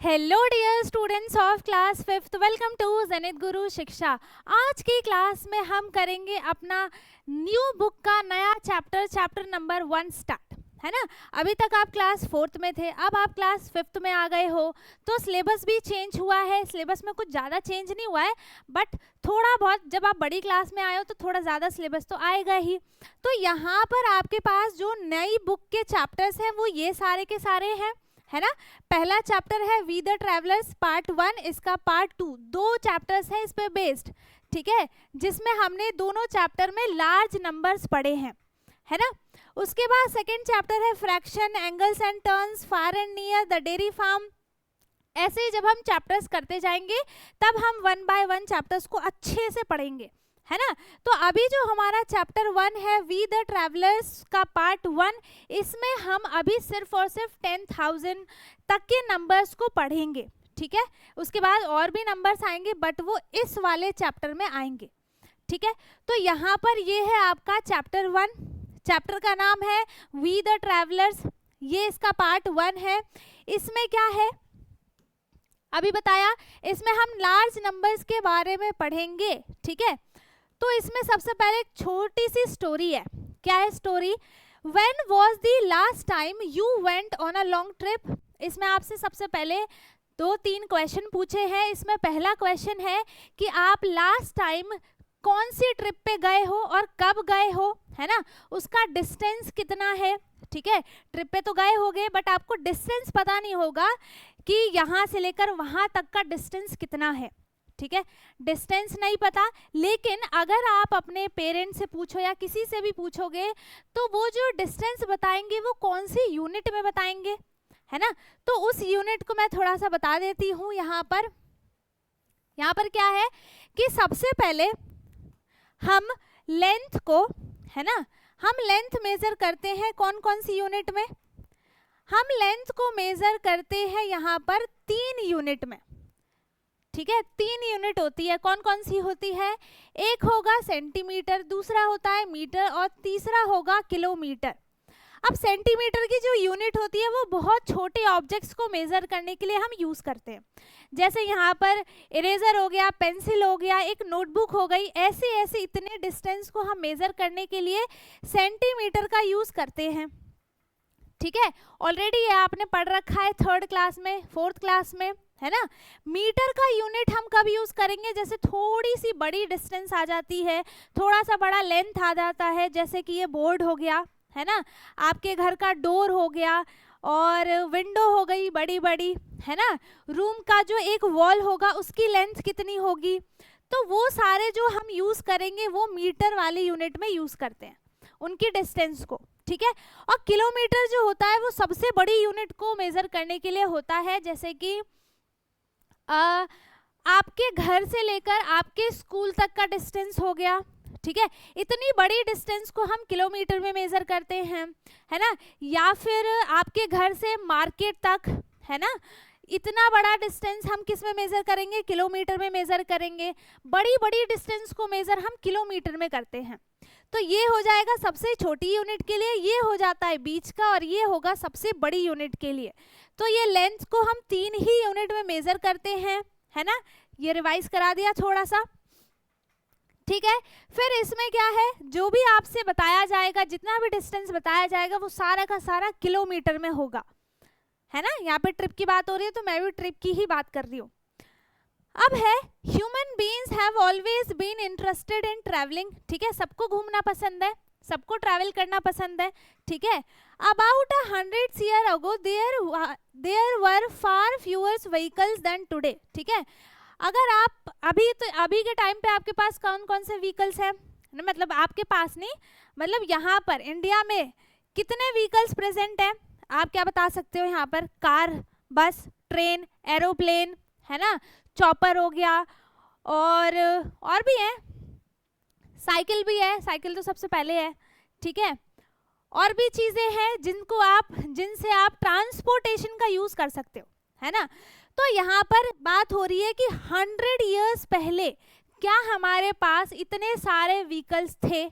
Hello dear students of class 5th, welcome to Zenith Guru Shiksha. आज की class में हम करेंगे अपना न्यू बुक का नया चैप्टर नंबर 1 स्टार्ट, है ना। अभी तक आप क्लास 4th में थे, अब आप क्लास 5th में आ गए हो, तो सिलेबस भी चेंज हुआ है। सिलेबस में कुछ ज़्यादा चेंज नहीं हुआ है, बट थोड़ा बहुत जब आप बड़ी क्लास में आए हो तो थोड़ा ज़्यादा सिलेबस तो आएगा ही। तो यहाँ पर आपके पास जो नई बुक के चैप्टर्स हैं वो ये सारे के सारे हैं, है ना। पहला चैप्टर है वी द ट्रैवलर्स पार्ट 1, इसका पार्ट 2, 2 चैप्टर्स हैं इस पे बेस्ड, ठीक है, जिसमें हमने दोनों चैप्टर में लार्ज नंबर्स पढ़े हैं, है ना। उसके बाद सेकंड चैप्टर है fraction, angles and turns, far and near, the dairy farm. ऐसे ही जब हम चैप्टर्स करते जाएंगे तब हम 1 बाय 1 चैप्टर्स को अच्छे से पढ़ेंगे, है ना। तो अभी जो हमारा चैप्टर 1 है वी द ट्रैवलर्स का पार्ट 1, इसमें हम अभी सिर्फ और सिर्फ 10,000 तक के नंबर्स को पढ़ेंगे, ठीक है। उसके बाद और भी नंबर्स आएंगे बट वो इस वाले चैप्टर में आएंगे, ठीक है। तो यहाँ पर ये है आपका चैप्टर 1, चैप्टर का नाम है वी द ट्रैवलर्स, ये इसका पार्ट 1 है। इसमें क्या है अभी बताया, इसमें हम लार्ज नंबर्स के बारे में पढ़ेंगे, ठीक है। तो इसमें सबसे पहले एक छोटी सी स्टोरी है। क्या है story? When was the last time you went on a long trip. इसमें आपसे सबसे पहले 2-3 क्वेश्चन पूछे हैं। इसमें पहला क्वेश्चन है कि आप लास्ट टाइम कौन सी ट्रिप पे गए हो और कब गए हो, है ना। उसका डिस्टेंस कितना है, ठीक है। ट्रिप पे तो गए होगे बट आपको डिस्टेंस पता नहीं होगा कि यहाँ से लेकर वहाँ तक का डिस्टेंस कितना है, ठीक है। डिस्टेंस नहीं पता, लेकिन अगर आप अपने पेरेंट्स से पूछो या किसी से भी पूछोगे तो वो जो डिस्टेंस बताएंगे वो कौन सी यूनिट में बताएंगे, है ना। तो उस यूनिट को मैं थोड़ा सा बता देती हूँ। यहाँ पर क्या है कि सबसे पहले हम लेंथ को, है ना, हम लेंथ मेजर करते हैं कौन कौन सी यूनिट में। हम लेंथ को मेजर करते हैं यहाँ पर 3 यूनिट में, ठीक है। 3 यूनिट होती है, कौन कौन सी होती है? एक होगा सेंटीमीटर, दूसरा होता है मीटर और तीसरा होगा किलोमीटर। अब सेंटीमीटर की जो यूनिट होती है वो बहुत छोटे ऑब्जेक्ट्स को मेजर करने के लिए हम यूज करते हैं। जैसे यहाँ पर इरेजर हो गया, पेंसिल हो गया, एक नोटबुक हो गई, ऐसे ऐसे इतने डिस्टेंस को हम मेजर करने के लिए सेंटीमीटर का यूज करते हैं, ठीक है। ऑलरेडी ये आपने पढ़ रखा है 3rd क्लास में, 4th क्लास में, है ना। मीटर का यूनिट हम कब यूज करेंगे? जैसे थोड़ी सी बड़ी डिस्टेंस आ जाती है, थोड़ा सा बड़ा लेंथ आ जाता है, जैसे कि ये बोर्ड हो गया, है ना, आपके घर का डोर हो गया और विंडो हो गई बड़ी बड़ी, है ना। रूम का जो एक वॉल होगा उसकी लेंथ कितनी होगी, तो वो सारे जो हम यूज करेंगे वो मीटर वाली यूनिट में यूज करते हैं उनकी डिस्टेंस को, ठीक है। और किलोमीटर जो होता है वो सबसे बड़ी यूनिट को मेजर करने के लिए होता है। जैसे कि आपके घर से लेकर आपके स्कूल तक का डिस्टेंस हो गया, ठीक है। इतनी बड़ी डिस्टेंस को हम किलोमीटर में मेजर करते हैं, है ना। या फिर आपके घर से मार्केट तक, है ना, इतना बड़ा डिस्टेंस हम किस में मेजर करेंगे? किलोमीटर में मेजर करेंगे। बड़ी बड़ी डिस्टेंस को मेजर हम किलोमीटर में करते हैं। तो ये हो जाएगा सबसे छोटी यूनिट के लिए, ये हो जाता है बीच का और ये होगा सबसे बड़ी यूनिट के लिए। तो ये लेंथ को हम 3 ही यूनिट में मेजर करते हैं, है ना। ये रिवाइज करा दिया थोड़ा सा, ठीक है। फिर इसमें क्या है, जो भी आपसे बताया जाएगा, जितना भी डिस्टेंस बताया जाएगा वो सारा का सारा किलोमीटर में होगा, है ना। यहाँ पे ट्रिप की बात हो रही है तो मैं भी ट्रिप की ही बात कर रही हूँ। अब है human beings have always been interested in travelling, ठीक है। सबको घूमना पसंद है, सबको ट्रैवल करना पसंद है, ठीक है। About 100 years ago there were far fewer vehicles than today, ठीक है। अगर आप अभी के टाइम पे आपके पास कौन कौन से व्हीकल्स हैं, मतलब आपके पास नहीं, मतलब यहाँ पर इंडिया में कितने व्हीकल्स प्रेजेंट हैं? आप क्या बता सकते हो यहाँ पर? कार, बस, ट्रेन, एरोप्लेन, है ना, चॉपर हो गया और भी है, साइकिल भी है, साइकिल तो सबसे पहले है, ठीक है। और भी चीजें हैं जिनसे आप ट्रांसपोर्टेशन का यूज कर सकते हो, है ना। तो यहाँ पर बात हो रही है कि 100 years पहले क्या हमारे पास इतने सारे व्हीकल्स थे?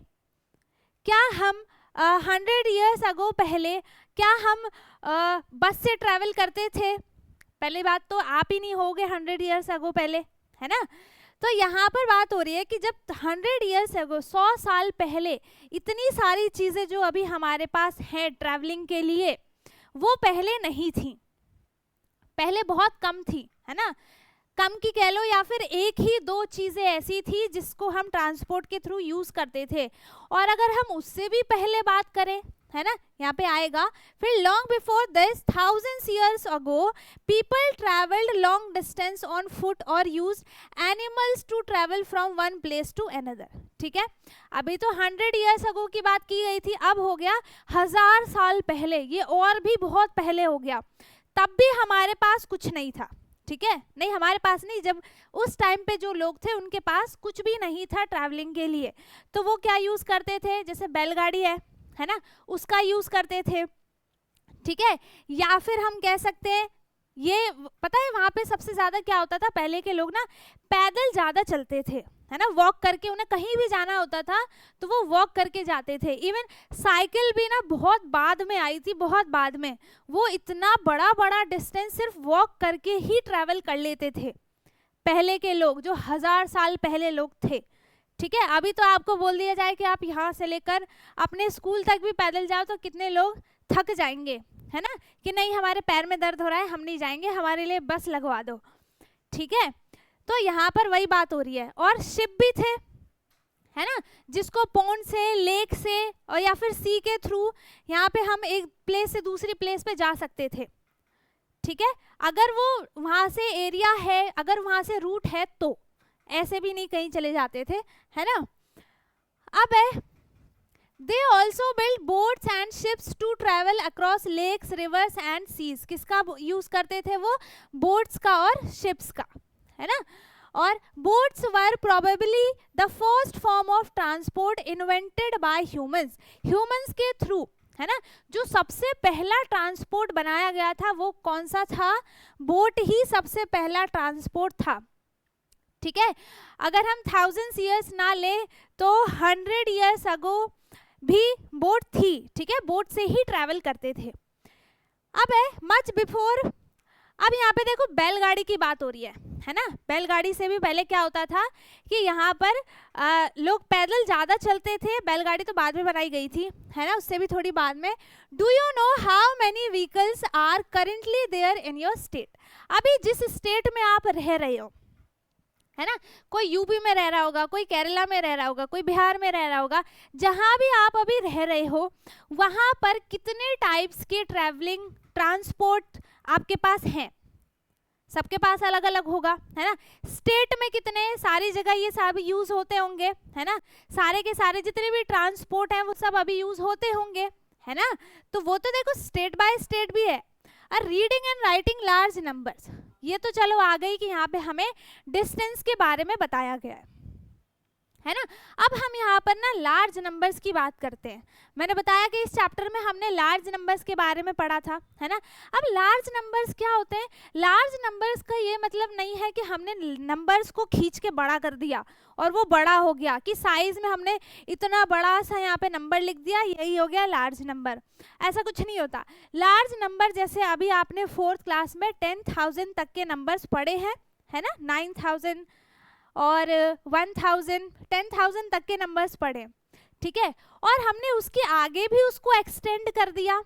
क्या हम 100 years अगो पहले क्या हम बस से ट्रैवल करते थे? पहले बात तो आप ही नहीं होगे 100 ईयर्स अगो पहले, है ना। तो यहाँ पर बात हो रही है कि जब 100 ईयर्स अगो 100 साल पहले इतनी सारी चीज़ें जो अभी हमारे पास हैं ट्रैवलिंग के लिए, वो पहले नहीं थी, पहले बहुत कम थी, है ना। कम की कह लो या फिर एक ही दो चीज़ें ऐसी थी जिसको हम ट्रांसपोर्ट के थ्रू यूज़ करते थे। और अगर हम उससे भी पहले बात करें, है ना, यहाँ पे आएगा फिर long before this thousands years ago people travelled long distance on foot और use animals to travel from one place to another. ठीक है, अभी तो 100 ईयर्स अगो की बात की गई थी, अब हो गया 1000 साल पहले, ये और भी बहुत पहले हो गया। तब भी हमारे पास कुछ नहीं था, ठीक है, नहीं हमारे पास नहीं, जब उस टाइम पे जो लोग थे उनके पास कुछ भी नहीं था ट्रैवलिंग के लिए, तो वो क्या यूज़ करते थे, जैसे बैलगाड़ी है ना, उसका यूज़ करते थे। ठीक है, या फिर हम कह सकते हैं ये पता है वहाँ पे सबसे ज़्यादा क्या होता था, पहले के लोग ना पैदल ज़्यादा चलते थे, है ना, वॉक करके, उन्हें कहीं भी जाना होता था तो वो वॉक करके जाते थे। इवन साइकिल भी ना बहुत बाद में आई थी, बहुत बाद में, वो इतना बड़ा बड़ा डिस्टेंस सिर्फ वॉक करके ही ट्रैवल कर लेते थे पहले के लोग, जो 1000 साल पहले लोग थे। ठीक है, अभी तो आपको बोल दिया जाए कि आप यहाँ से लेकर अपने स्कूल तक भी पैदल जाओ तो कितने लोग थक जाएंगे, है ना, कि नहीं हमारे पैर में दर्द हो रहा है, हम नहीं जाएंगे, हमारे लिए बस लगवा दो। ठीक है, तो यहाँ पर वही बात हो रही है। और शिप भी थे, है ना, जिसको पॉन्ड से, लेक से और या फिर सी के थ्रू यहाँ पे हम एक प्लेस से दूसरी प्लेस पे जा सकते थे। ठीक है, अगर वो वहाँ से एरिया है, अगर वहाँ से रूट है तो, ऐसे भी नहीं कहीं चले जाते थे, है ना। अब है They also built boats and ships to travel across lakes, rivers and seas. किसका यूज करते थे वो, बोट्स का और शिप्स का, है ना। और boats were probably the first form of transport invented by humans, humans के थ्रू, है ना। जो सबसे पहला ट्रांसपोर्ट बनाया गया था वो कौन सा था, बोट ही सबसे पहला ट्रांसपोर्ट था। ठीक है, अगर हम 1000 ईयर्स ना ले तो 100 ईयर्स अगो भी बोट थी। ठीक है, बोट से ही ट्रैवल करते थे। अब है मच बिफोर, अब यहाँ पे देखो बैलगाड़ी की बात हो रही है ना। बैलगाड़ी से भी पहले क्या होता था कि यहाँ पर लोग पैदल ज़्यादा चलते थे, बैलगाड़ी तो बाद में बनाई गई थी, है ना, उससे भी थोड़ी बाद में। Do you know how many vehicles are currently there in your state, अभी जिस स्टेट में आप रह रहे हो, है ना, कोई यूपी में रह रहा होगा, कोई केरला में रह रहा होगा, कोई बिहार में रह रहा होगा, जहाँ भी आप अभी रह रहे हो वहाँ पर कितने टाइप्स के ट्रैवलिंग ट्रांसपोर्ट आपके पास हैं, सबके पास अलग अलग होगा, है ना। स्टेट में कितने, सारी जगह ये सब यूज होते होंगे, है ना, सारे के सारे जितने भी ट्रांसपोर्ट हैं वो सब अभी यूज होते होंगे, है ना। तो वो तो देखो स्टेट बाय स्टेट भी है। और reading and writing large numbers, ये तो चलो आ गई कि यहाँ पे हमें डिस्टेंस के बारे में बताया गया है ना। अब हम यहाँ पर ना लार्ज नंबर्स की बात करते हैं। मैंने बताया कि इस चैप्टर में हमने लार्ज नंबर्स के बारे में पढ़ा था, है ना। अब लार्ज नंबर्स क्या होते हैं, लार्ज नंबर्स का ये मतलब नहीं है कि हमने नंबर्स को खींच के बड़ा कर दिया और वो बड़ा हो गया, कि साइज में हमने इतना बड़ा सा यहाँ पे नंबर लिख दिया, यही हो गया लार्ज नंबर, ऐसा कुछ नहीं होता। लार्ज नंबर जैसे अभी आपने 4th क्लास में 10,000 तक के नंबर्स पढ़े हैं, है ना, 9,000 और 1000, 10,000 तक के नंबर्स पढ़े। ठीक है, और हमने उसके आगे भी उसको एक्सटेंड कर दिया।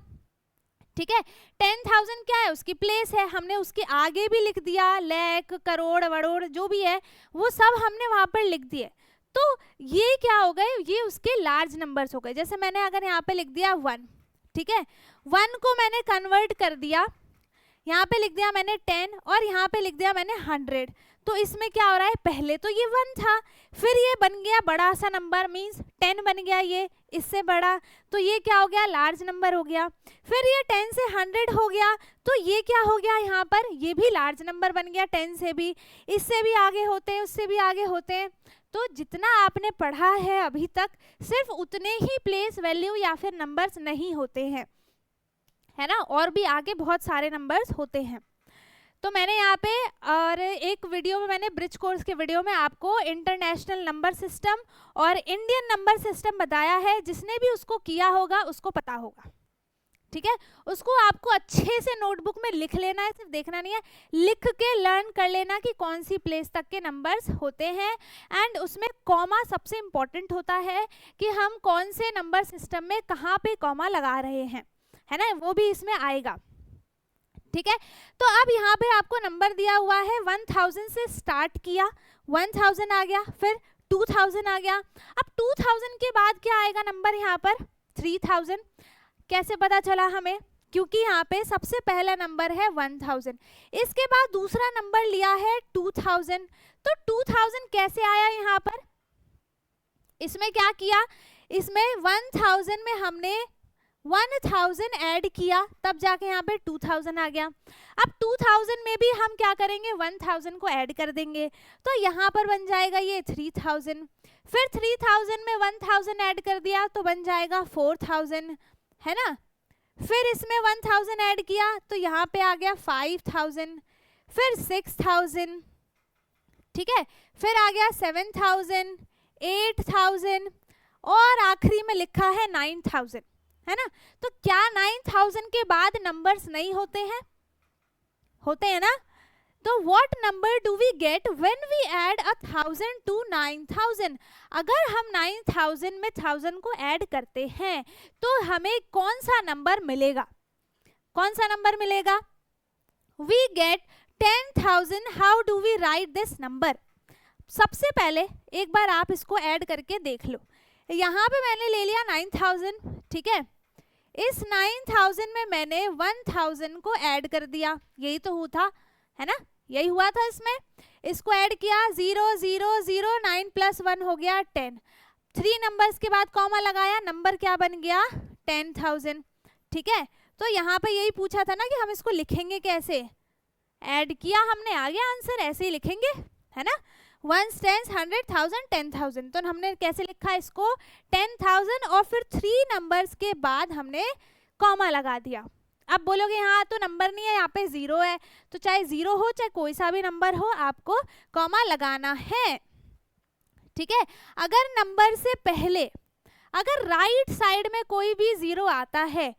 ठीक है, 10,000 क्या है, उसकी प्लेस है, हमने उसके आगे भी लिख दिया, लाख, करोड़, वरोड़ जो भी है वो सब हमने वहाँ पर लिख दिए। तो ये क्या हो गए, ये उसके लार्ज नंबर्स हो गए। जैसे मैंने अगर यहाँ पे लिख दिया 1, ठीक है, 1 को मैंने कन्वर्ट कर दिया, यहाँ पे लिख दिया मैंने 10 और यहाँ पे लिख दिया मैंने 100। तो इसमें क्या हो रहा है, पहले तो ये 1 था, फिर ये बन गया बड़ा सा नंबर, मीन्स 10 बन गया ये इससे बड़ा, तो ये क्या हो गया, लार्ज नंबर हो गया। फिर ये 10 से 100 हो गया, तो ये क्या हो गया यहाँ पर, ये भी लार्ज नंबर बन गया, 10 से भी, इससे भी आगे होते हैं, उससे भी आगे होते हैं। तो जितना आपने पढ़ा है अभी तक सिर्फ उतने ही प्लेस वैल्यू या फिर नंबर्स नहीं होते हैं, है ना, और भी आगे बहुत सारे नंबर्स होते हैं। तो मैंने यहाँ पे और एक वीडियो में, मैंने ब्रिज कोर्स के वीडियो में आपको इंटरनेशनल नंबर सिस्टम और इंडियन नंबर सिस्टम बताया है, जिसने भी उसको किया होगा उसको पता होगा। ठीक है, उसको आपको अच्छे से नोटबुक में लिख लेना है, सिर्फ देखना नहीं है, लिख के लर्न कर लेना कि कौन सी प्लेस तक के नंबर्स होते हैं। एंड उसमें कॉमा सबसे इम्पॉर्टेंट होता है कि हम कौन से नंबर सिस्टम में कहाँ पे कॉमा लगा रहे हैं, है ना, वो भी इसमें आएगा। ठीक है, तो अब यहाँ पे आपको नंबर दिया हुआ है 1000 से स्टार्ट किया, 1000 आ गया, फिर 2000 आ गया। अब 2000 के बाद क्या आएगा नंबर यहाँ पर 3000। कैसे पता चला हमें, क्योंकि यहाँ पे सबसे पहला नंबर है 1000, इसके बाद दूसरा नंबर लिया है 2000। तो 2000 कैसे आया यहाँ पर, इसमें क्या किया, इसमें 1000 में हमने 1000 ऐड किया, तब जाके यहाँ पे 2000 आ गया। अब 2000 में भी हम क्या करेंगे, 1000 को ऐड कर देंगे, तो यहाँ पर बन जाएगा ये 3000। फिर 3000 में 1000 ऐड कर दिया तो बन जाएगा 4000, है ना। फिर इसमें 1000 ऐड किया तो यहाँ पे आ गया 5000, फिर 6000, ठीक है, फिर आ गया 7000, 8000 और आखिरी में लिखा है 9000, है ना। तो क्या 9000 के बाद नंबर्स नहीं होते हैं, होते हैं ना। तो what number do we get when we add 1000 to 9000। अगर हम 9000 में 1000 को ऐड करते हैं तो हमें कौन सा नंबर मिलेगा, कौन सा नंबर मिलेगा, we get 10,000। How do we write this number. सबसे पहले एक बार आप इसको ऐड करके देख लो, यहाँ पे मैंने ले लिया 9000, ठीक है, इस 9000 में मैंने 1000 को ऐड कर दिया, यही तो हुआ था, है ना, यही हुआ था इसमें। इसको ऐड किया 0 0 0 9 प्लस 1 हो गया 10, 3 नंबर्स के बाद कॉमा लगाया, नंबर क्या बन गया 10,000, ठीक है। तो यहाँ पे यही पूछा था ना कि हम इसको लिखेंगे कैसे, ऐड किया हमने, आ गया आंसर, ऐसे ही लिखेंगे, है ना, 1 10 100 1000 10,000। तो हमने कैसे लिखा इसको 10,000 और फिर 3 नंबर्स के बाद हमने कॉमा लगा दिया। अब बोलोगे हाँ तो नंबर नहीं है, यहाँ पे 0 है, तो चाहे 0 हो चाहे कोई सा भी नंबर हो आपको कॉमा लगाना है, ठीक है। अगर नंबर से पहले अगर राइट साइड में कोई भी 0 आता है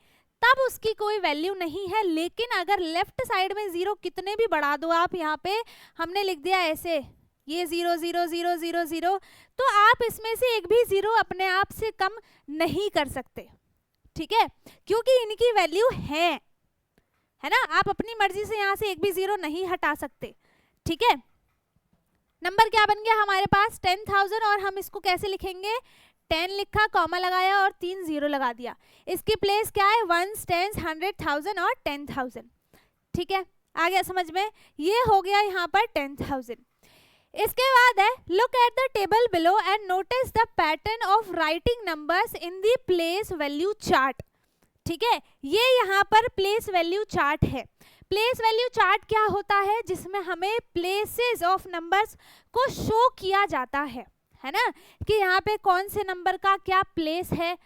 तब उसकी कोई वैल्यू नहीं है, लेकिन अगर लेफ्ट साइड में 0 कितने भी बढ़ा दो आप, यहाँ पे हमने लिख दिया ऐसे, ये 0 0 0 0 0, तो आप इसमें से एक भी 0 अपने आप से कम नहीं कर सकते, ठीक है, क्योंकि इनकी वैल्यू है ना, आप अपनी मर्जी से यहाँ से एक भी 0 नहीं हटा सकते, ठीक है। नंबर क्या बन गया हमारे पास 10,000 और हम इसको कैसे लिखेंगे, 10 लिखा, कॉमा लगाया और 3 0 लगा दिया, इसकी प्लेस क्या है 1 10 100 1000 और 10,000, ठीक है, आ गया समझ में, ये हो गया यहाँ पर 10,000। इसके बाद है look at the table below and notice the pattern of writing numbers in the place value chart, ठीक है, ये यहाँ पर प्लेस वैल्यू चार्ट है। प्लेस वैल्यू चार्ट क्या होता है, जिसमें हमें प्लेसेस ऑफ नंबर्स को शो किया जाता है ना, कि यहाँ पे कौन से नंबर का क्या प्लेस है।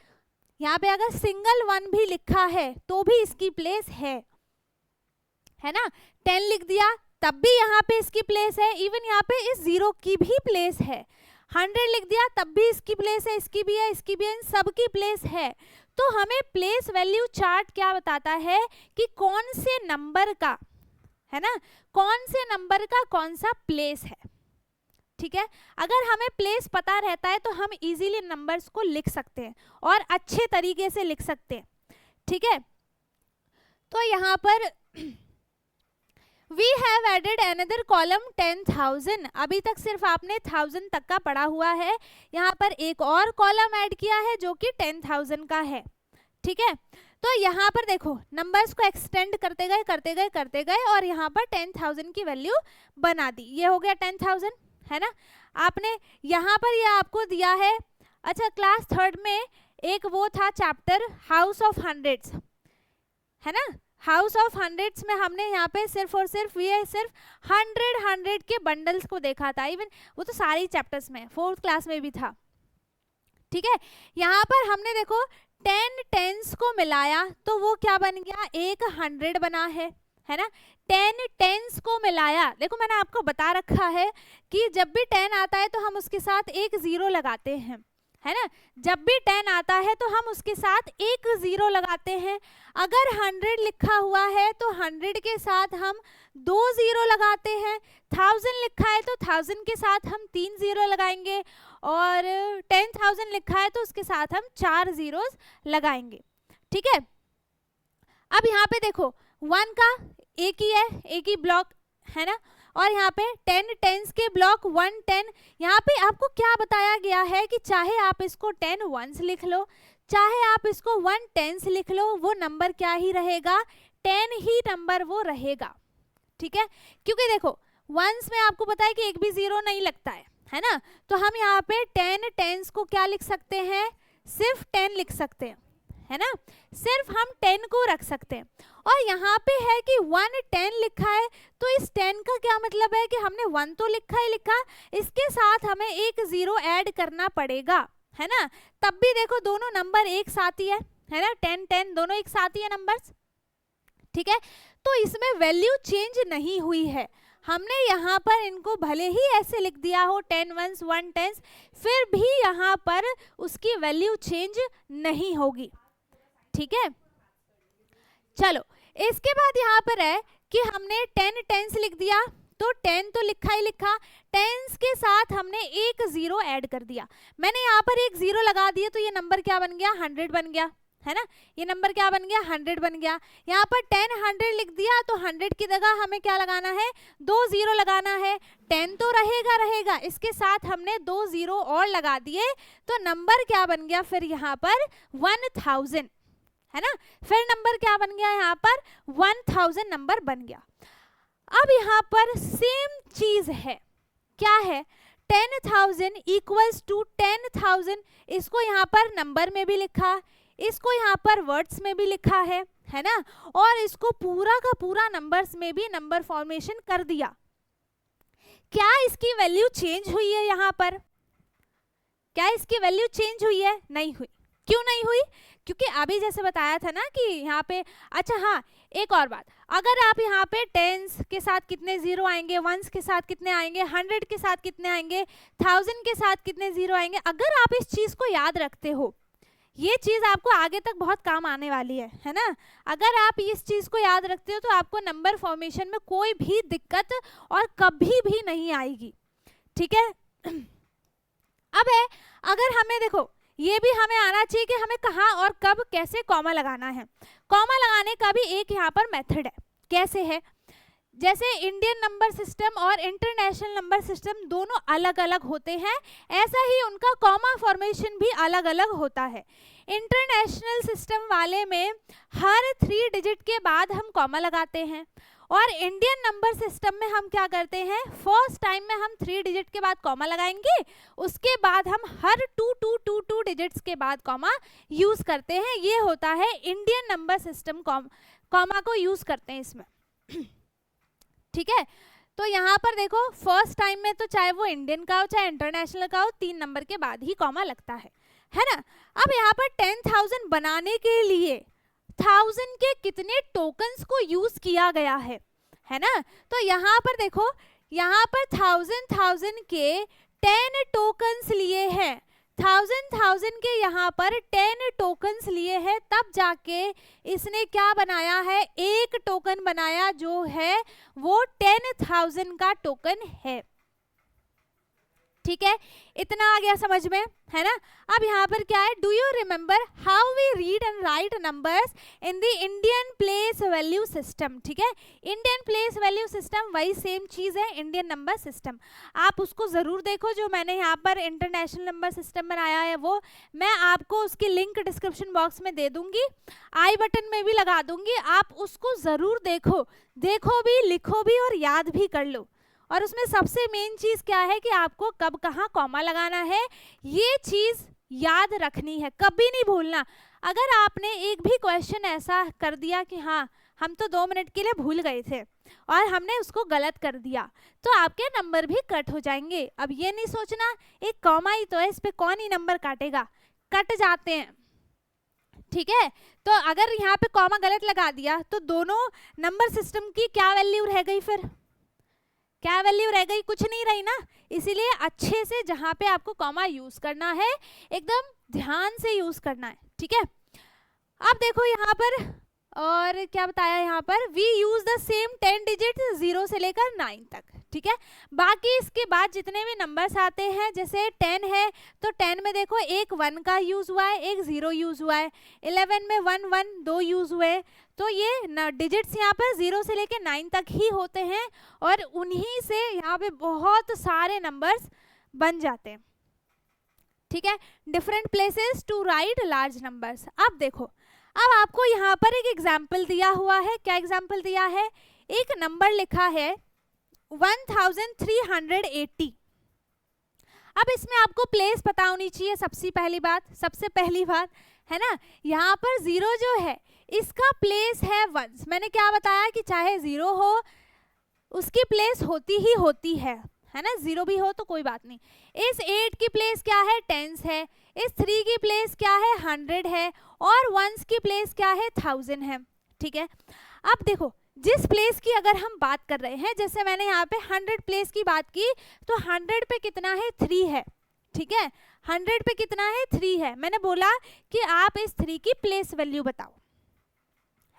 यहाँ पे अगर सिंगल 1 भी लिखा है तो भी इसकी प्लेस है ना, 10 लिख दिया तब भी यहाँ पे इसकी प्लेस है, इवन यहाँ पे इस 0 की भी प्लेस है, 100 लिख दिया तब भी इसकी प्लेस है, इसकी भी है, इसकी भी है, इन सब की प्लेस है। तो हमें प्लेस वैल्यू चार्ट क्या बताता है कि कौन से नंबर का, है ना, कौन से नंबर का कौन सा प्लेस है, ठीक है। अगर हमें प्लेस पता रहता है तो हम इजीली नंबर्स को लिख सकते हैं और अच्छे तरीके से लिख सकते हैं, ठीक है। तो यहाँ पर We have added another column 10,000। अभी तक सिर्फ आपने 1000 तक का पढ़ा हुआ है, यहाँ पर एक और कॉलम ऐड किया है जो कि 10,000 का है, ठीक है। तो यहाँ पर देखो नंबर्स को एक्सटेंड करते गए करते गए करते गए और यहाँ पर 10,000 की वैल्यू बना दी, ये हो गया 10,000, है ना। आपने यहाँ पर ये आपको दिया है, अच्छा क्लास 3rd में एक वो था चैप्टर हाउस ऑफ हंड्रेड्स, है ना, हाउस ऑफ हंड्रेड्स में हमने यहाँ पे सिर्फ और सिर्फ ये सिर्फ 100 के बंडल्स को देखा था, इवन वो तो सारे चैप्टर्स में 4th क्लास में भी था, ठीक है। यहाँ पर हमने देखो 10 10s को मिलाया तो वो क्या बन गया, एक 100 बना है ना। 10 10s को मिलाया, देखो मैंने आपको बता रखा है कि जब भी 10 आता है तो हम उसके साथ एक 0 लगाते हैं, है ना। जब भी 10 आता है तो हम उसके साथ एक 0 लगाते हैं। अगर 100 लिखा हुआ है तो 100 के साथ हम 2 0 लगाते हैं। 1000 लिखा है तो 1000 के साथ हम 3 0 लगाएंगे, और 10,000 लिखा है तो उसके साथ हम 4 zeros लगाएंगे। ठीक है, अब यहाँ पे देखो 1 का एक ही है, एक ही ब्लॉक है ना, और यहाँ पे 10 टेंस के ब्लॉक 1 10। यहाँ पे आपको क्या बताया गया है कि चाहे आप इसको 10 वंस लिख लो, चाहे आप इसको 1 टेंस लिख लो, वो नंबर क्या ही रहेगा, 10 ही नंबर वो रहेगा। ठीक है, क्योंकि देखो वंस में आपको पता है कि एक भी 0 नहीं लगता है ना। तो हम यहाँ पे 10 टेंस को क्या लिख सकते हैं, सिर्फ 10 लिख सकते हैं, है ना, सिर्फ हम 10 को रख सकते हैं। और यहाँ पे है कि 1 10 लिखा है, तो इस 10 का क्या मतलब है कि हमने 1 तो लिखा ही लिखा, इसके साथ हमें एक 0 ऐड करना पड़ेगा, है ना। तब भी देखो दोनों नंबर एक साथ ही है ना, 10 10 दोनों एक साथ ही है नंबर्स। ठीक है, तो इसमें वैल्यू चेंज नहीं हुई है। हमने यहाँ पर इनको भले ही ऐसे लिख दिया हो 10 वंस 1 टेंस, फिर भी यहाँ पर उसकी वैल्यू चेंज नहीं होगी। ठीक है, चलो इसके बाद यहाँ पर है कि हमने 10 टेंस लिख दिया, तो 10 तो लिखा ही लिखा, टेंस के साथ हमने एक 0 ऐड कर दिया। मैंने यहाँ पर एक 0 लगा दिया तो ये नंबर क्या बन गया, 100 बन गया, है ना। ये नंबर क्या बन गया, 100 बन गया। यहाँ पर 10 100 लिख दिया, तो 100 की जगह हमें क्या लगाना है, 2 0 लगाना है। 10 तो रहेगा रहेगा, इसके साथ हमने 2 0 और लगा दिए, तो नंबर क्या बन गया फिर यहाँ पर 1000, है ना। फिर नंबर क्या बन गया, यहाँ पर 1000 नंबर बन गया। अब यहाँ पर सेम चीज है, क्या है, 10,000 इक्वल्स टू 10,000, इसको यहाँ पर नंबर में भी लिखा, इसको यहाँ पर वर्ड्स में भी लिखा है ना, और इसको पूरा का पूरा नंबर्स में भी नंबर फॉर्मेशन कर दिया। क्या इसकी वैल्यू चेंज हुई है यहाँ पर, क्या इसकी वैल्यू चेंज हुई है, नहीं हुई। क्यों नहीं हुई, क्योंकि अभी जैसे बताया था ना कि यहाँ पे, अच्छा हाँ एक और बात, अगर आप यहाँ पे टेंस के साथ कितने 0 आएंगे, वंस के साथ कितने आएंगे, 100 के साथ कितने आएंगे, 1000 के साथ कितने 0 आएंगे, अगर आप इस चीज को याद रखते हो, ये चीज आपको आगे तक बहुत काम आने वाली है ना। अगर आप इस चीज को याद रखते हो तो आपको नंबर फॉर्मेशन में कोई भी दिक्कत और कभी भी नहीं आएगी। ठीक है, अब है अगर हमें देखो, ये भी हमें आना चाहिए कि हमें कहाँ और कब कैसे कॉमा लगाना है। कॉमा लगाने का भी एक यहाँ पर मेथड है, कैसे है, जैसे इंडियन नंबर सिस्टम और इंटरनेशनल नंबर सिस्टम दोनों अलग अलग होते हैं, ऐसा ही उनका कॉमा फॉर्मेशन भी अलग अलग होता है। इंटरनेशनल सिस्टम वाले में हर 3 डिजिट के बाद हम कॉमा लगाते हैं, और इंडियन नंबर सिस्टम में हम क्या करते हैं, फर्स्ट टाइम में हम 3 डिजिट के बाद कॉमा लगाएंगे, उसके बाद हम हर 2 डिजिट्स के बाद कॉमा यूज करते हैं। ये होता है इंडियन नंबर सिस्टम, कॉमा को यूज करते हैं इसमें। ठीक है, तो यहाँ पर देखो फर्स्ट टाइम में तो चाहे वो इंडियन का हो चाहे इंटरनेशनल का हो, 3 नंबर के बाद ही कॉमा लगता है ना। अब यहाँ पर 10,000 बनाने के लिए 1000 के कितने टोकन्स को यूज किया गया है ना। तो यहाँ पर देखो, यहाँ पर 1000 के 10 टोकन्स लिए हैं, 1000 के यहाँ पर 10 टोकन्स लिए हैं, तब जाके इसने क्या बनाया है, एक टोकन बनाया जो है वो 10,000 का टोकन है। ठीक है, इतना आ गया समझ में, है ना। अब यहाँ पर क्या है, do you remember how we read and write numbers in the Indian place value system. ठीक है, इंडियन प्लेस वैल्यू सिस्टम वही सेम चीज है इंडियन नंबर सिस्टम, आप उसको जरूर देखो। जो मैंने यहाँ पर इंटरनेशनल नंबर सिस्टम बनाया है वो मैं आपको उसकी लिंक डिस्क्रिप्शन बॉक्स में दे दूंगी, आई बटन में भी लगा दूंगी, आप उसको जरूर देखो, देखो भी, लिखो भी और याद भी कर लो। और उसमें सबसे मेन चीज क्या है कि आपको कब कहाँ कॉमा लगाना है, ये चीज याद रखनी है, कभी नहीं भूलना। अगर आपने एक भी क्वेश्चन ऐसा कर दिया कि हाँ हम तो 2 मिनट के लिए भूल गए थे और हमने उसको गलत कर दिया, तो आपके नंबर भी कट हो जाएंगे। अब ये नहीं सोचना एक कॉमा ही तो है, इस पे कौन ही नंबर काटेगा, कट जाते हैं। ठीक है, तो अगर यहाँ पे कॉमा गलत लगा दिया तो दोनों नंबर सिस्टम की क्या वैल्यू रह गई, फिर क्या वैल्यू रह गई, कुछ नहीं रही ना। इसीलिए अच्छे से जहां पे आपको कॉमा यूज करना है एकदम ध्यान से यूज करना है, ठीक है। अब देखो यहाँ पर और क्या बताया यहाँ पर, we use the same 10 digit 0 से लेकर 9 तक, ठीक है। बाकी इसके बाद जितने भी नंबर्स आते हैं, जैसे 10 है तो 10 में देखो एक 1 का यूज हुआ है, एक 0 यूज हुआ है। 11 में 1 1 2 यूज हुए, तो ये डिजिट्स यहाँ पर 0 से लेकर 9 तक ही होते हैं और उन्हीं से यहाँ पे बहुत सारे नंबर्स बन जाते हैं, ठीक है। Different places to write large numbers. अब देखो, अब आपको यहाँ पर एक एग्जाम्पल दिया हुआ है। क्या एग्जाम्पल दिया है, एक नंबर लिखा है 1380। अब इसमें आपको प्लेस पता होनी चाहिए, सबसे पहली बात है ना। यहाँ पर 0 जो है इसका प्लेस है वंस। मैंने क्या बताया कि चाहे 0 हो उसकी प्लेस होती है ना, 0 भी हो तो कोई बात नहीं। इस 8 की प्लेस क्या है, टेंस है। इस 3 की प्लेस क्या है, 100 है। और वंस की प्लेस क्या है, 1000 है, ठीक है। अब देखो, जिस प्लेस की अगर हम बात कर रहे हैं, जैसे मैंने यहाँ पे 100 प्लेस की बात की, तो 100 पे कितना है, 3 है, ठीक है। 100 पे कितना है, 3 है। मैंने बोला कि आप इस 3 की प्लेस वैल्यू बताओ,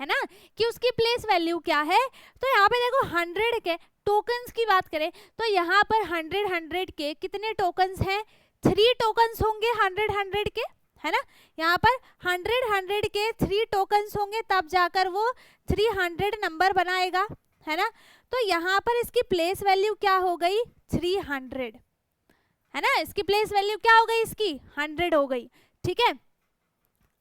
है ना, कि उसकी प्लेस वैल्यू क्या है। तो यहाँ पे देखो 100 के टोकन्स की बात करें तो यहाँ पर 100 के कितने टोकन्स हैं, 3 टोकन्स होंगे 100 के, है ना। यहाँ पर 100 के 3 टोकन्स होंगे, तब जाकर वो 300 नंबर बनाएगा, है ना। तो यहाँ पर इसकी प्लेस वैल्यू क्या हो गई, 300, है ना। इसकी प्लेस वैल्यू क्या हो गई, इसकी 100 हो गई, ठीक है।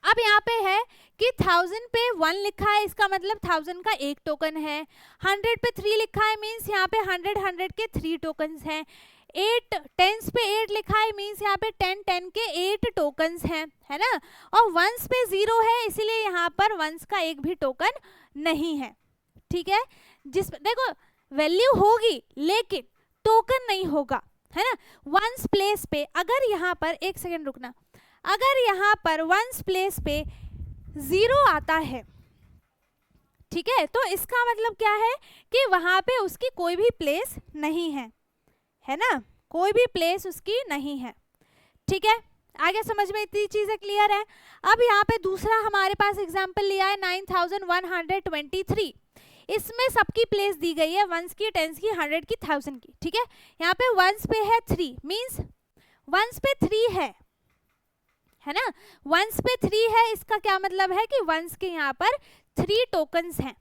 अब यहाँ पे है कि 1000 पे 1 लिखा है, इसका मतलब 1000 का एक टोकन है। 100 पे 3 लिखा है, मीन्स यहाँ पे 100 के 3 टोकन्स हैं। 8 टेंस पे 8 लिखा है, मीन्स यहाँ पे 10 के 8 टोकन्स हैं, है ना। और वंस पे 0 है, इसीलिए यहाँ पर वंस का एक भी टोकन नहीं है, ठीक है। जिस देखो वैल्यू होगी लेकिन टोकन नहीं होगा, है ना। वंस प्लेस पे अगर यहाँ पर, एक सेकेंड रुकना, अगर यहाँ पर वंस प्लेस पे 0 आता है, ठीक है, तो इसका मतलब क्या है कि वहां पे उसकी कोई भी प्लेस नहीं है ना, कोई भी प्लेस उसकी नहीं है, ठीक है। आगे समझ में इतनी चीजें क्लियर है। अब यहाँ पे दूसरा हमारे पास एग्जांपल लिया है 9123। इसमें सबकी प्लेस दी गई है, वंस की, टेंस की, 100 की, 1000 की, ठीक है। यहाँ पे वंस पे है 3, मीन्स वंस पे 3 है ना। वंस पे 3 है, इसका क्या मतलब है कि वंस के यहाँ पर 3 टोकन्स हैं,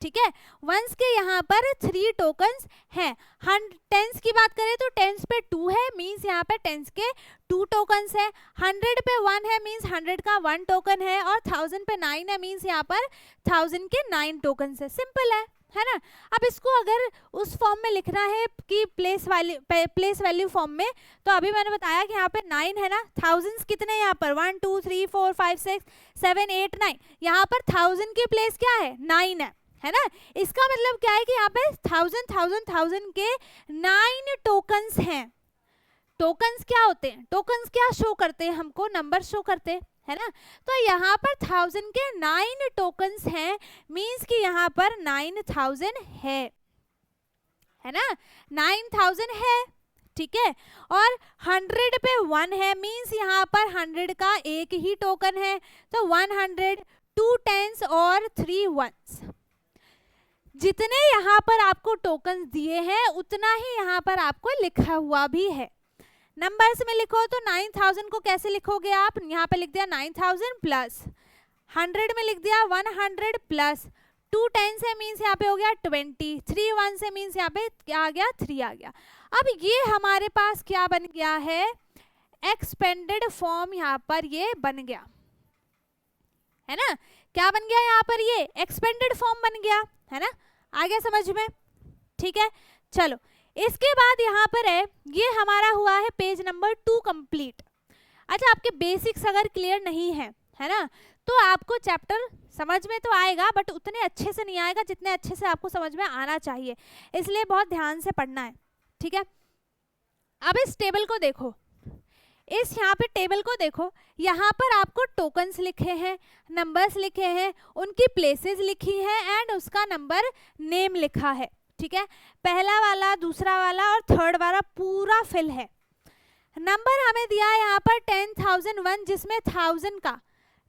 ठीक है। वंस के यहाँ पर 3 टोकन्स हैं। टेंस की बात करें तो टेंस पे 2 है, मीन्स यहाँ पे टेंस के 2 टोकन्स है। 100 पे 1 है, मीन्स 100 का 1 टोकन है। और 1000 पे 9 है, मीन्स यहाँ पर 1000 के 9 टोकन्स है। सिंपल है ना। अब इसको अगर उस फॉर्म में लिखना है कि प्लेस वैल्यू फॉर्म में, तो अभी मैंने बताया कि यहाँ पे 9 है ना, थाउजेंड्स कितने यहाँ पर 1 2 3 4 5 6 7 8 9, यहाँ पर 1000 की प्लेस क्या है, 9 है ना। इसका मतलब क्या है कि यहाँ पे 1000 के 9 टोकन्स हैं। टोकन्स क्या होते हैं, टोकन्स क्या शो करते हैं हमको, नंबर शो करते हैं, है ना। तो यहाँ पर 1000 के 9 टोकन्स हैं, मीन्स कि यहाँ पर 9000 है ना, 9000 है, ठीक है। और 100 पे 1 है, मीन्स यहाँ पर 100 का एक ही टोकन है, तो 100, 2 टेंस और 3 वंस। जितने यहाँ पर आपको टोकन्स दिए हैं उतना ही यहाँ पर आपको लिखा हुआ भी है। नंबर्स में लिखो तो 9000 को कैसे लिखोगे आप, यहाँ पे लिख दिया 9000 प्लस 100 में लिख दिया 100 प्लस 2 टेंस है, मीन्स यहाँ पे हो गया 20, 3 वन से मीन्स यहाँ पे क्या आ गया, 3 आ गया। अब ये हमारे पास क्या बन गया है, एक्सपेंडेड फॉर्म यहाँ पर ये बन गया, है ना। क्या बन गया यहाँ पर, ये एक्सपेंडेड फॉर्म बन गया, है ना। आगे समझ में, ठीक है। चलो इसके बाद यहाँ पर है, ये हमारा हुआ है पेज नंबर 2 कंप्लीट। अच्छा, आपके बेसिक्स अगर क्लियर नहीं है ना, तो आपको चैप्टर समझ में तो आएगा बट उतने अच्छे से नहीं आएगा जितने अच्छे से आपको समझ में आना चाहिए, इसलिए बहुत ध्यान से पढ़ना है, ठीक है। अब इस टेबल को देखो, इस यहाँ पे टेबल को देखो, यहाँ पर आपको टोकन्स लिखे हैं, नंबर्स लिखे हैं, उनकी प्लेसेस लिखी हैं एंड उसका नंबर नेम लिखा है, ठीक है, पहला वाला, दूसरा वाला और थर्ड वाला पूरा फिल है। नंबर हमें दिया है यहाँ पर 10,001, जिसमें 1000 का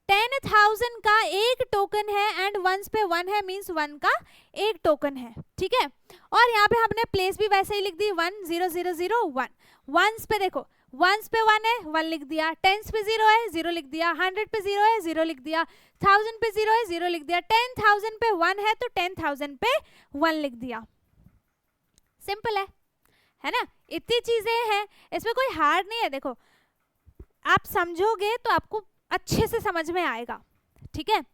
10,000 का एक टोकन है एंड वंस पे 1 है, मींस 1 का एक टोकन है, ठीक है। और यहाँ पे हमने प्लेस भी वैसे ही लिख दी 1 0 0 0 1। वंस पे देखो, वंस पे 1 है 1 लिख दिया, टेंस पे 0 है 0 लिख दिया, 100 पे 0 है 0 लिख दिया, 1000 पे 0 है 0 लिख दिया, 10,000 पे 1 है तो 10,000 पे 1 लिख दिया। सिंपल है ना, इतनी चीजें हैं, इसमें कोई हार्ड नहीं है। देखो आप समझोगे तो आपको अच्छे से समझ में आएगा, ठीक है।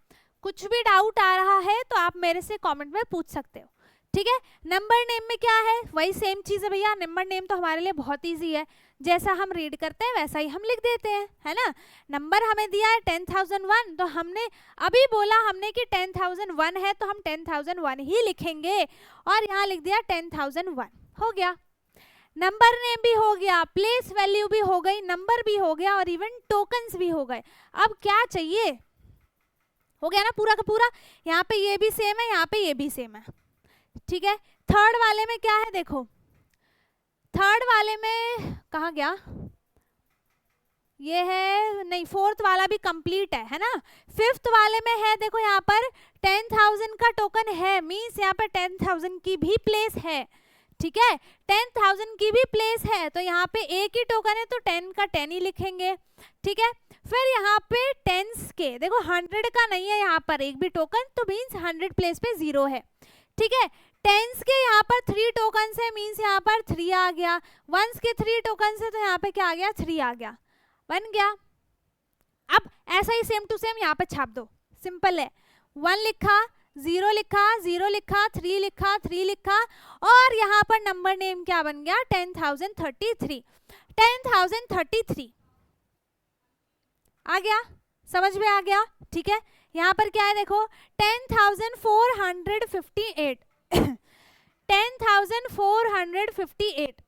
कुछ भी डाउट आ रहा है तो आप मेरे से कमेंट में पूछ सकते हो, ठीक है। नंबर नेम में क्या है, वही सेम चीज है भैया। नंबर नेम तो हमारे लिए बहुत इजी है, जैसा हम रीड करते हैं वैसा ही हम लिख देते हैं, है ना। नंबर हमें दिया है 10,001, तो हमने अभी बोला हमने कि 10,001 है तो हम 10,001 ही लिखेंगे और यहाँ लिख दिया 10,001, हो गया। नंबर नेम भी हो गया, प्लेस वैल्यू भी हो गई, नंबर भी हो गया और इवन टोकन्स भी हो गए। अब क्या चाहिए, हो गया ना पूरा का पूरा। यहाँ पे ये भी सेम है, यहाँ पे ये भी सेम है, ठीक है। थर्ड वाले में क्या है, देखो थर्ड वाले में कहाँ गया, ये है नहीं, फोर्थ वाला भी कंप्लीट है ना। फिफ्थ वाले में है, देखो यहाँ पर 10,000 का टोकन है, मीन्स यहाँ पर 10,000 की भी प्लेस है, ठीक है। 10,000 की भी प्लेस है तो यहाँ पे एक ही टोकन है तो 10 का 10 ही लिखेंगे, ठीक है। फिर यहाँ पे टेंस के देखो 100 का नहीं है यहाँ पर एक भी टोकन, तो मीन्स 100 प्लेस पे 0 है, ठीक है। टेंस के यहाँ पर 3 टोकन है, मीन्स यहाँ पर 3 आ गया। वंस के 3 टोकन है तो यहाँ पे क्या आ गया, 3 आ गया, बन गया। अब ऐसा ही सेम टू सेम यहाँ पे छाप दो, सिंपल है। 1 लिखा, 0 लिखा, 0 लिखा, 3 लिखा, 3 लिखा और यहाँ पर नंबर नेम क्या बन गया, 10,033, 10,033 आ गया, समझ में आ गया, ठीक है। यहाँ पर क्या है देखो 10,458 10,458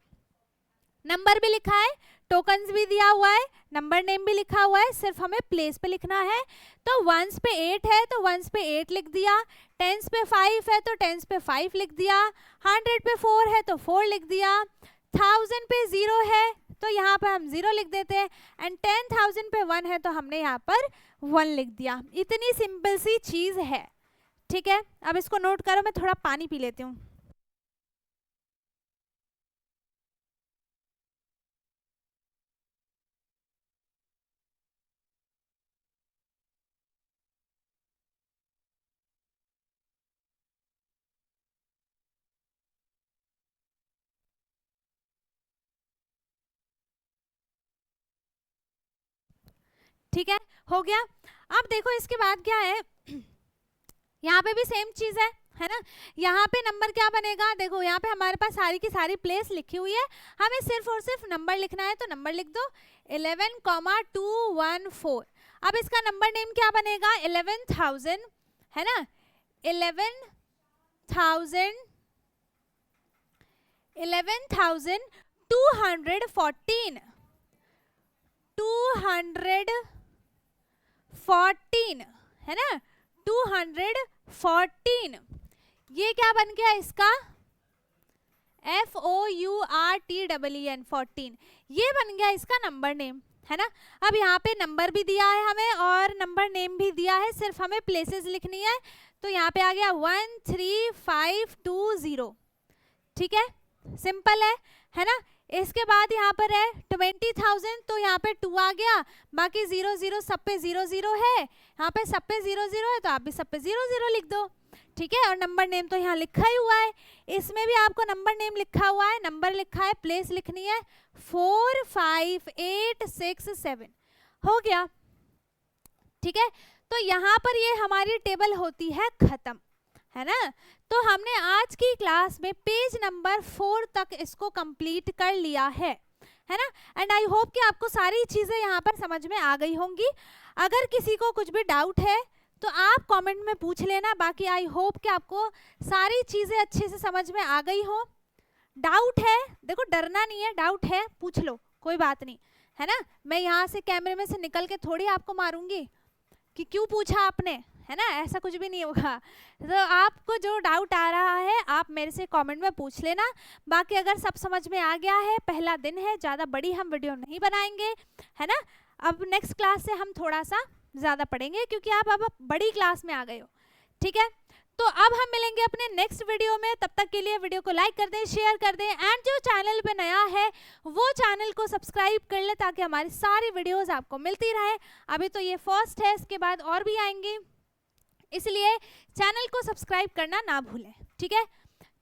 नंबर भी लिखा है, टोकन्स भी दिया हुआ है, नंबर नेम भी लिखा हुआ है, सिर्फ हमें प्लेस पे लिखना है। तो वंस पे 8 है तो वंस पे 8 लिख दिया, टेंस पे 5 है तो टेंस पे 5 लिख दिया, 100 पे 4 है तो 4 लिख दिया, 1000 पे 0 है तो यहाँ पर हम 0 लिख देते हैं एंड 10,000 पे 1 है तो हमने यहाँ पर 1 लिख दिया। इतनी सिंपल सी चीज है, ठीक है। अब इसको नोट करो, मैं थोड़ा पानी पी लेती हूँ। ठीक है, हो गया। अब देखो इसके बाद क्या है, यहाँ पे भी सेम चीज है ना। यहाँ पे नंबर क्या बनेगा, देखो यहाँ पे हमारे पास सारी की सारी प्लेस लिखी हुई है, हमें सिर्फ और सिर्फ नंबर लिखना है तो नंबर लिख दो 11,214। अब इसका नंबर नेम क्या बनेगा, 11,000 है ना, 11,214 214 है ना, 214 ये क्या बन गया इसका, FOURTEEN 14, ये बन गया इसका नंबर नेम, है ना। अब यहाँ पे नंबर भी दिया है हमें और नंबर नेम भी दिया है, सिर्फ हमें प्लेसेस लिखनी है। तो यहाँ पे आ गया 13520, ठीक है, सिंपल है ना। इसके बाद यहाँ पर है 20,000 तो यहाँ पे 2 आ गया, बाकी 0 0 सब पे 0 0 है, यहाँ पे सब पे 0 0 है तो आप भी सब पे 0 0 लिख दो, ठीक है। और नंबर नेम तो यहाँ लिखा ही हुआ है, इसमें भी आपको नंबर नेम लिखा हुआ है, नंबर लिखा है, प्लेस लिखनी है 45867, हो गया, ठीक है। तो यहाँ पर ये हमारी टेबल होती है खत्म, है ना। तो हमने आज की क्लास में पेज नंबर 4 तक इसको कंप्लीट कर लिया है ना। एंड आई होप कि आपको सारी चीजें यहाँ पर समझ में आ गई होंगी। अगर किसी को कुछ भी डाउट है तो आप कमेंट में पूछ लेना, बाकी आई होप कि आपको सारी चीजें अच्छे से समझ में आ गई हो। डाउट है, देखो डरना नहीं है, डाउट है पूछ लो, कोई बात नहीं, है ना। मैं यहाँ से कैमरे में से निकल के थोड़ी आपको मारूंगी कि क्यों पूछा आपने, है ना, ऐसा कुछ भी नहीं होगा। तो आपको जो डाउट आ रहा है आप मेरे से कमेंट में पूछ लेना। बाकी अगर सब समझ में आ गया है, पहला दिन है, ज़्यादा बड़ी हम वीडियो नहीं बनाएंगे, है ना। अब नेक्स्ट क्लास से हम थोड़ा सा ज़्यादा पढ़ेंगे क्योंकि आप अब बड़ी क्लास में आ गए हो, ठीक है। तो अब हम मिलेंगे अपने नेक्स्ट वीडियो में, तब तक के लिए वीडियो को लाइक कर दें, शेयर कर दें, एंड जो चैनल पे नया है वो चैनल को सब्सक्राइब कर ले ताकि हमारी सारी वीडियोस आपको मिलती रहे। अभी तो ये फर्स्ट है, इसके बाद और भी आएंगी, इसलिए चैनल को सब्सक्राइब करना ना भूलें, ठीक है।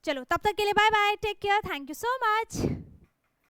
चलो तब तक के लिए bye bye, take care, thank you so much.